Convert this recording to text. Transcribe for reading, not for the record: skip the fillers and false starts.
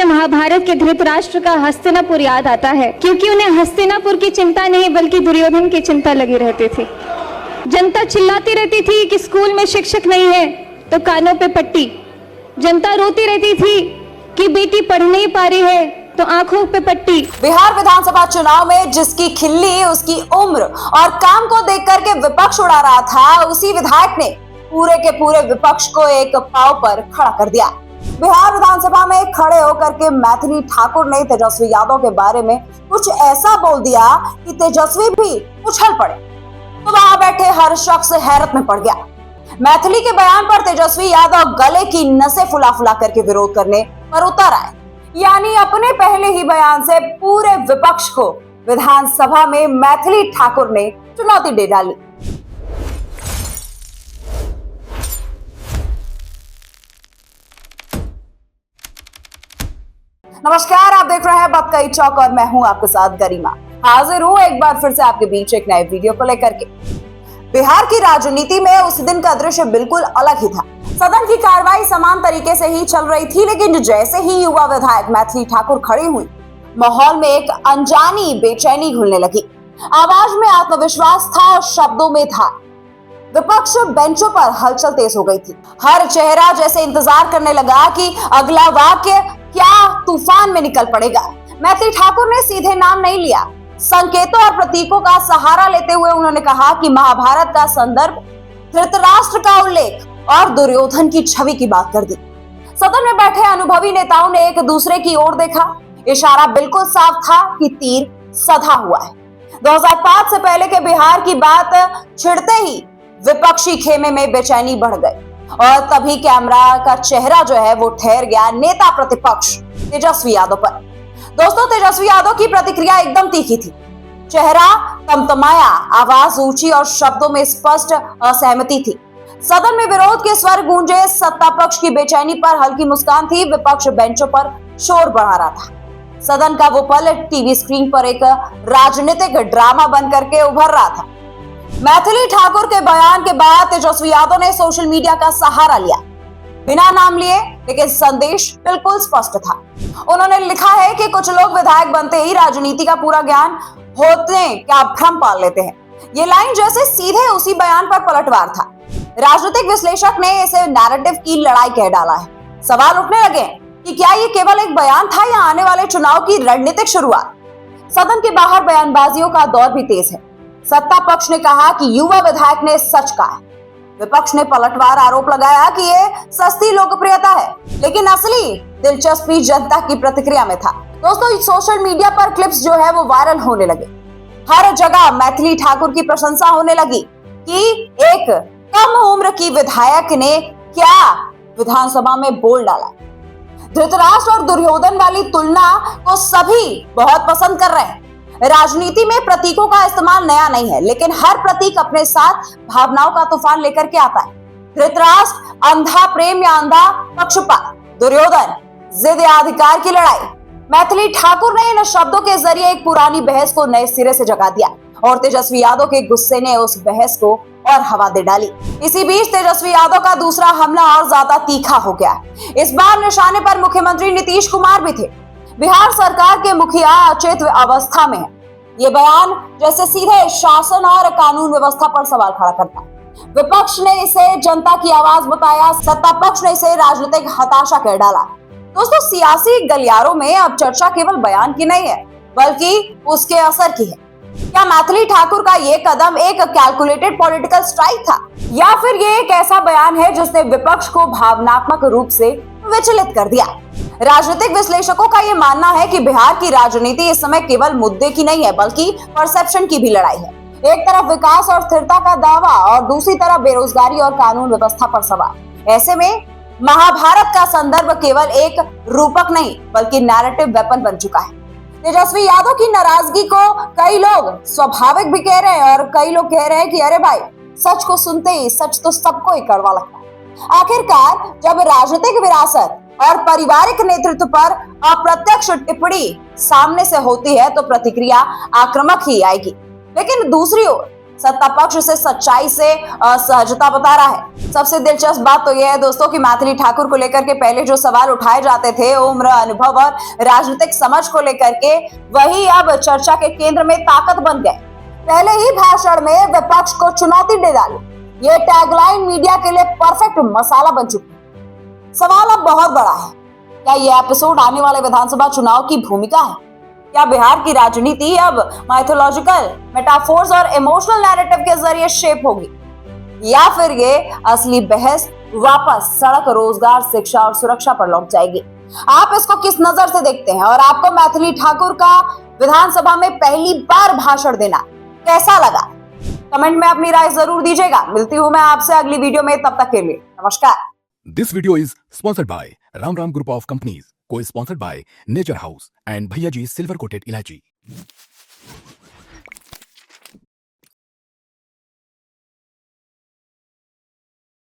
महाभारत के धृतराष्ट्र का हस्तिनापुर याद आता है, क्योंकि उन्हें हस्तिनापुर की चिंता नहीं बल्कि दुर्योधन की चिंता लगी रहती थी। जनता चिल्लाती रहती थी कि स्कूल में शिक्षक नहीं है तो कानों पे पट्टी। जनता रोती रहती थी कि बेटी पढ़ नहीं पा रही है तो आंखों पे पट्टी। बिहार विधानसभा चुनाव में जिसकी खिल्ली उसकी उम्र और काम को देख करके विपक्ष उड़ा रहा था, उसी विधायक ने पूरे के पूरे विपक्ष को एक पांव पर खड़ा कर दिया। बिहार विधानसभा में खड़े होकर के मैथिली ठाकुर ने तेजस्वी यादव के बारे में कुछ ऐसा बोल दिया कि तेजस्वी भी उछल पड़े, तो वहां बैठे हर शख्स हैरत में पड़ गया। मैथिली के बयान पर तेजस्वी यादव गले की नसें फुला फुला करके विरोध करने पर उतर आए, यानी अपने पहले ही बयान से पूरे विपक्ष को विधानसभा में मैथिली ठाकुर ने चुनौती दे डाली। नमस्कार, आप देख रहे हैं बक्कई चौक और मैं हूं आपके साथ गरिमा। हाजिर हूं एक बार फिर से आपके बीच एक नए वीडियो को लेकर के। बिहार की राजनीति में उस दिन का दृश्य बिल्कुल अलग ही था। सदन की कार्रवाई समान तरीके से ही चल रही थी, लेकिन जैसे ही युवा विधायक मैथिली ठाकुर खड़ी हुई, माहौल में एक अनजानी बेचैनी घुलने लगी। आवाज में आत्मविश्वास था और शब्दों में था। विपक्ष बेंचों पर हलचल तेज हो गई थी। हर चेहरा जैसे इंतजार करने लगा कि अगला वाक्य क्या तूफान में निकल पड़ेगा। मैथिली ठाकुर ने सीधे नाम नहीं लिया, संकेतों और प्रतीकों का सहारा लेते हुए उन्होंने कहा कि महाभारत का संदर्भ, धृतराष्ट्र का उल्लेख और दुर्योधन की छवि की बात कर दी। सदन में बैठे अनुभवी नेताओं ने एक दूसरे की ओर देखा। इशारा बिल्कुल साफ था कि तीर सधा हुआ है। 2005 से पहले के बिहार की बात छिड़ते ही विपक्षी खेमे में बेचैनी बढ़ गई और तभी कैमरा का चेहरा जो है वो ठहर गया नेता प्रतिपक्ष तेजस्वी यादव पर। दोस्तों, तेजस्वी यादव की प्रतिक्रिया एकदम तीखी थी। चेहरा तमतमाया, आवाज ऊंची और शब्दों में स्पष्ट असहमति थी। सदन में विरोध के स्वर गूंजे, सत्ता पक्ष की बेचैनी पर हल्की मुस्कान थी। विपक्ष बेंचों पर शोर बढ़ा रहा था। सदन का वो पल टीवी स्क्रीन पर एक राजनीतिक ड्रामा बन करके उभर रहा था। मैथिली ठाकुर के बयान के बाद तेजस्वी यादव ने सोशल मीडिया का सहारा लिया, बिना नाम लिए, लेकिन संदेश बिल्कुल स्पष्ट था। उन्होंने लिखा है कि कुछ लोग विधायक बनते ही राजनीति का पूरा ज्ञान होते क्या भ्रम पाल लेते हैं। ये लाइन जैसे सीधे उसी बयान पर पलटवार था। राजनीतिक विश्लेषक ने इसे नैरेटिव की लड़ाई कह डाला है। सवाल उठने लगे कि क्या ये केवल एक बयान था या आने वाले चुनाव की रणनीतिक शुरुआत। सदन के बाहर बयानबाजियों का दौर भी तेज है। सत्ता पक्ष ने कहा कि युवा विधायक ने सच कहा है। विपक्ष ने पलटवार आरोप लगाया कि ये सस्ती लोकप्रियता है, लेकिन असली दिलचस्पी जनता की प्रतिक्रिया में था। दोस्तों, सोशल मीडिया पर क्लिप्स जो है वो वायरल होने लगे। हर जगह मैथिली ठाकुर की प्रशंसा होने लगी कि एक कम उम्र की विधायक ने क्या विधानसभा में बोल डाला। धृतराष्ट्र और दुर्योधन वाली तुलना को सभी बहुत पसंद कर रहे हैं। राजनीति में प्रतीकों का इस्तेमाल नया नहीं है, लेकिन हर प्रतीक अपने साथ भावनाओं का तूफान लेकर के आता है। धृतराष्ट्र अंधा प्रेम या अंधा पक्षपात, दुर्योधन जिद या अधिकार की लड़ाई। मैथिली ठाकुर ने इन शब्दों के जरिए एक पुरानी बहस को नए सिरे से जगा दिया और तेजस्वी यादव के गुस्से ने उस बहस को और हवा दे डाली। इसी बीच तेजस्वी यादव का दूसरा हमला और ज्यादा तीखा हो गया। इस बार निशाने पर मुख्यमंत्री नीतीश कुमार भी थे। बिहार सरकार के मुखिया अचेत अवस्था में है। ये बयान जैसे सीधे शासन और कानून व्यवस्था पर सवाल खड़ा करता है। विपक्ष ने इसे जनता की आवाज बताया, सत्ता पक्ष ने इसे राजनीतिक हताशा कह डाला। दोस्तों, सियासी गलियारों में अब चर्चा केवल बयान की नहीं है, बल्कि उसके असर की है। क्या मैथिली ठाकुर का ये कदम एक कैलकुलेटेड पॉलिटिकल स्ट्राइक था, या फिर ये एक ऐसा बयान है जिसने विपक्ष को भावनात्मक रूप से विचलित कर दिया। राजनीतिक विश्लेषकों का ये मानना है कि बिहार की राजनीति इस समय केवल मुद्दे की नहीं है, बल्कि परसेप्शन की भी लड़ाई है। एक तरफ विकास और स्थिरता का दावा और दूसरी तरफ बेरोजगारी और कानून व्यवस्था पर सवाल। ऐसे में महाभारत का संदर्भ केवल एक रूपक नहीं, बल्कि नैरेटिव वेपन बन चुका है। तेजस्वी यादव की नाराजगी को कई लोग स्वाभाविक भी कह रहे हैं और कई लोग कह रहे हैं कि अरे भाई, सच को सुनते ही सच तो सबको ही कड़वा लगता है। आखिरकार जब राजनीतिक विरासत और पारिवारिक नेतृत्व पर अप्रत्यक्ष टिप्पणी सामने से होती है तो प्रतिक्रिया आक्रामक ही आएगी। लेकिन दूसरी ओर सत्ता पक्ष इसे सच्चाई से असहजता बता रहा है। सबसे दिलचस्प बात तो यह है दोस्तों कि मैथिली ठाकुर को लेकर के पहले जो सवाल उठाए जाते थे उम्र, अनुभव और राजनीतिक समझ को लेकर के, वही अब चर्चा के केंद्र में ताकत बन गए। पहले ही भाषण में विपक्ष को चुनौती दे डाली। ये टैगलाइन मीडिया के लिए परफेक्ट मसाला बन चुकी है। सवाल अब बहुत बड़ा है, क्या ये एपिसोड आने वाले विधानसभा चुनाव की भूमिका है? क्या बिहार की राजनीति अब माइथोलॉजिकल, मेटाफोर्स और इमोशनल नैरेटिव के जरिए शेप होगी, या फिर ये असली बहस वापस सड़क, रोजगार, शिक्षा और सुरक्षा पर लौट जाएगी? आप इसको किस नजर से देखते हैं और आपको मैथिली ठाकुर का विधानसभा में पहली बार भाषण देना कैसा लगा? कमेंट में अपनी राय जरूर दीजिएगा। मिलती हूं मैं आपसे अगली वीडियो में, तब तक के लिए नमस्कार। This video is sponsored by Ram Group of Companies, co-sponsored by Nature House and Bhaiya Ji Silver Coated Ilachi.